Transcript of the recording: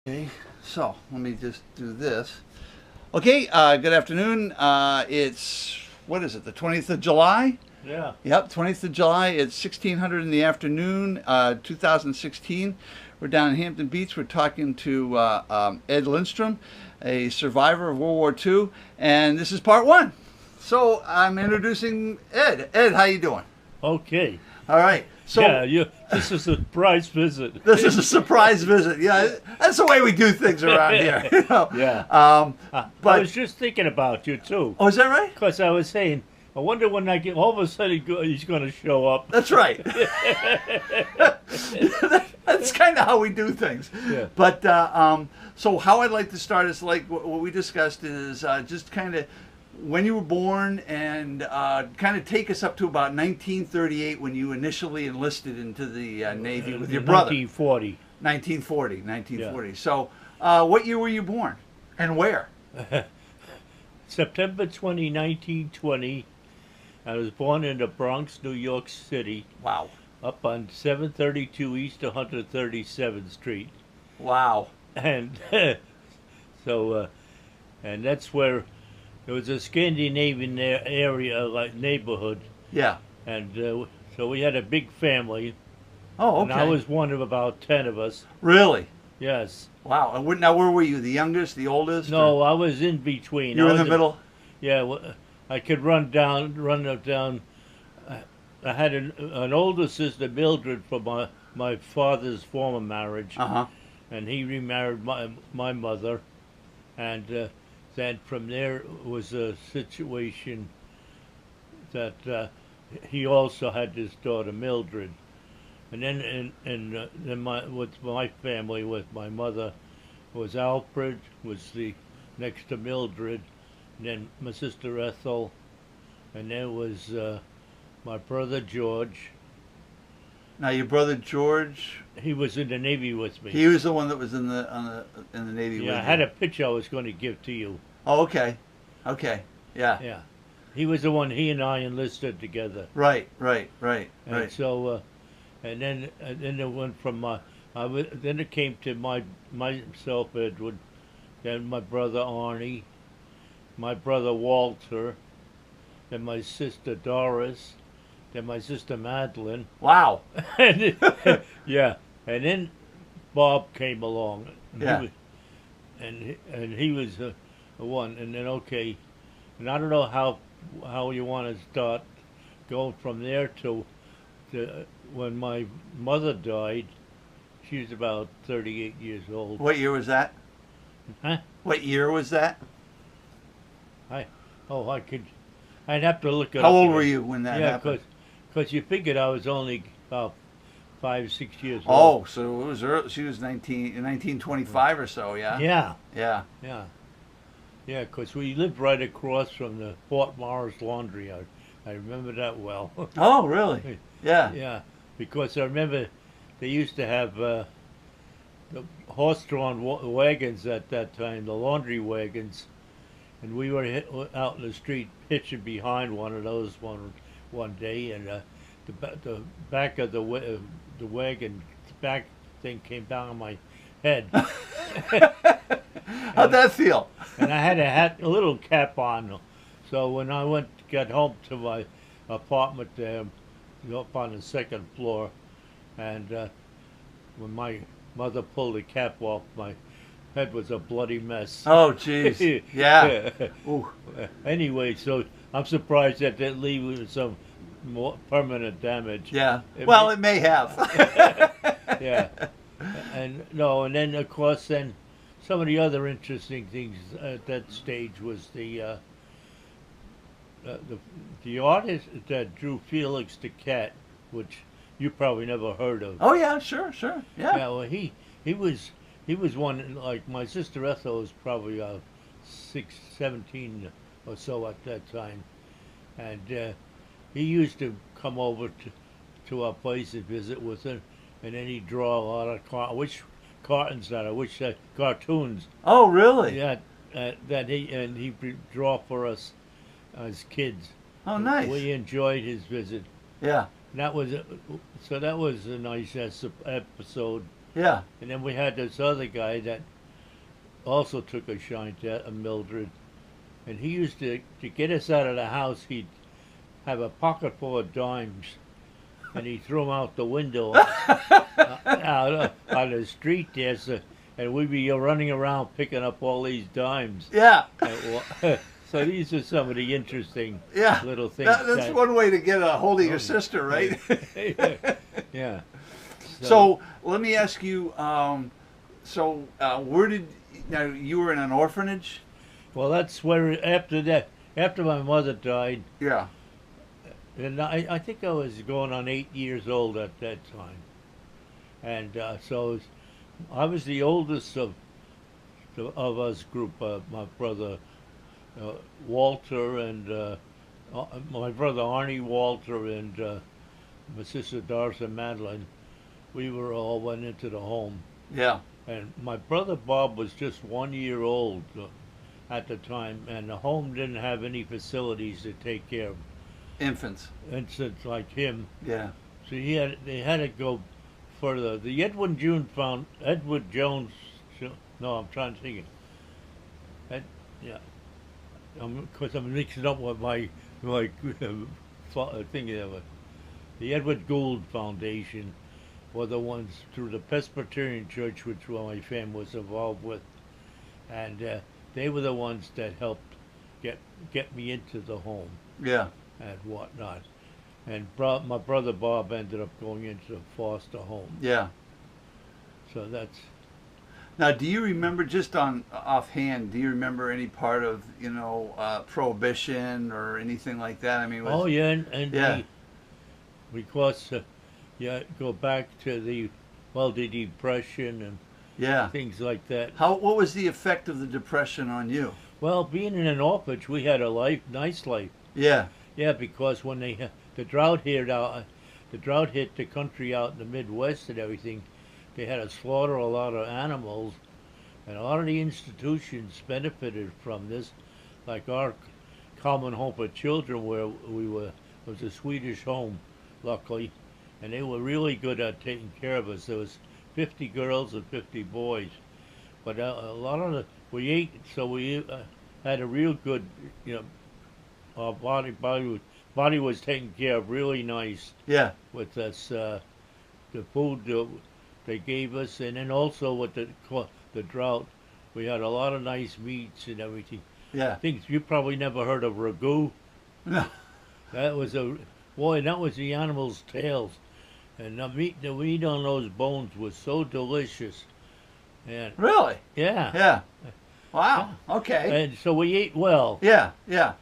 Okay, so let me just do this. Okay, good afternoon. It's, what is it, the 20th of July? Yeah. Yep, 20th of July. It's 1600 in the afternoon, 2016. We're down in Hampton Beach. We're talking to Ed Lindstrom, a survivor of World War II, and this is part one. So I'm introducing Ed. Ed, how you doing? Okay. All right. So Yeah, this is a surprise visit. this is a surprise visit. Yeah, that's the way we do things around here. You know? Yeah. I But was just thinking about you, too. oh, is that right? Because I was saying, I wonder when I get, all of a sudden he's going to show up. That's right. That's kind of how we do things. Yeah. But so how I'd like to start is like what we discussed is just kind of when you were born and kind of take us up to about 1938 when you initially enlisted into the Navy with your brother. 1940. 1940. So what year were you born and where? September 20, 1920. I was born in the Bronx, New York City, Wow. up on 732 East 137th Street. Wow. And so, and that's where it was a Scandinavian area, like neighborhood. Yeah. And so we had a big family. Oh, And okay. I was one of about 10 of us. Really? Yes. Wow. And now where were you? The youngest, the oldest? No, or- I was in between. You were I in the was middle? Yeah, I could run it down. I had an older sister, Mildred, from my father's former marriage. Uh-huh. And he remarried my mother. And then from there was a situation that he also had his daughter, Mildred. And then with my family, with my mother, was Alfred, was the next to Mildred, and then my sister Ethel, and then was my brother George. Now your brother George, He was in the Navy with me. he was the one that was in the Navy with Yeah, I you. had a picture I was going to give to you. Oh, okay. Okay. Yeah. Yeah, he was the one. He and I enlisted together, Right. and so and then it went from then it came to myself, Edward, then my brother Arnie, my brother Walter, then my sister Doris, then my sister Madeline, Wow. and yeah, and then Bob came along. And Yeah. and he was the one, and then okay, and I don't know how you want to start going from there to when my mother died. She was about 38 years old. What year was that? Huh? What year was that? I'd have to look it up. How old again. were you when that Yeah, happened? because you figured I was only about 5, 6 years Oh, old. so it was early. She was 1925 or so, yeah? Yeah, Yeah. yeah, yeah. Because we lived right across from the Fort Morris Laundry. I remember that well. Oh, really? Yeah. Yeah, because I remember they used to have the horse-drawn wagons at that time, the laundry wagons, and we were out in the street hitching behind one of those one day, and the back of the wagon back thing came down on my head, How'd that feel? and I had a little cap on. So when I got home to my apartment there, up on the second floor, and when my mother pulled the cap off, my head was a bloody mess. Oh, jeez. Yeah. Ooh. Anyway, so I'm surprised that didn't leave with some more permanent damage. Yeah. It Well, may- it may have. Yeah. And then of course then some of the other interesting things at that stage was the artist that drew Felix the Cat, which you probably never heard of. Oh, yeah, sure. Yeah. Yeah, well, he was one, like my sister Ethel was probably 17 or so at that time, and he used to come over to our place and visit with her, and then he'd draw a lot of cartoons. Oh, really? Yeah, that he'd draw for us as kids. Oh, nice. We enjoyed his visit. Yeah. That was so that was a nice episode. Yeah. And then we had this other guy that also took a shine to Mildred, and he used to get us out of the house. He'd have a pocket full of dimes, and he'd throw them out the window out on the street there. So, and we'd be running around picking up all these dimes. Yeah. So these are some of the interesting Yeah. little things. That's one way to get a hold of your sister, right? Yeah. So let me ask you. Where did now you were in an orphanage? Well, that's where after my mother died, Yeah. and I think I was going on 8 years old at that time, and so I was the oldest of us group. My brother Walter and my brother Arnie Walter and my sister Darcy Madeline. We were all went into the home. Yeah. And my brother Bob was just 1 year old at the time, and the home didn't have any facilities to take care of Infants. infants like him. Yeah. So they had to go further. The Edward Jones. No, I'm trying to think. Yeah, because I'm mixing up with my thing there. The Edward Gould Foundation were the ones through the Presbyterian Church, which my family was involved with, and they were the ones that helped get me into the home. Yeah. And whatnot. And my brother Bob ended up going into the foster home. Yeah. So that's. Now, do you remember, just on offhand, do you remember any part of Prohibition or anything like that? I mean, Oh yeah, and yeah. Because go back to the Depression and Yeah. things like that. What was the effect of the Depression on you? Well, being in an orphanage, we had a nice life. Yeah. Yeah, because when the drought hit the country out in the Midwest and everything, they had to slaughter a lot of animals, and a lot of the institutions benefited from this, like our Common Home for Children, where we were. It was a Swedish home, luckily, and they were really good at taking care of us. There was 50 girls and 50 boys, but a lot of we ate, so we had a real good, our body was taken care of really nice. Yeah. With us, the food they gave us, and then also with the drought, we had a lot of nice meats and everything. Yeah. Things you probably never heard of ragu. No. That was that was the animal's tails, and the meat on those bones was so delicious. And Really? yeah. Yeah. Wow. Okay. And so we ate well. Yeah. Yeah.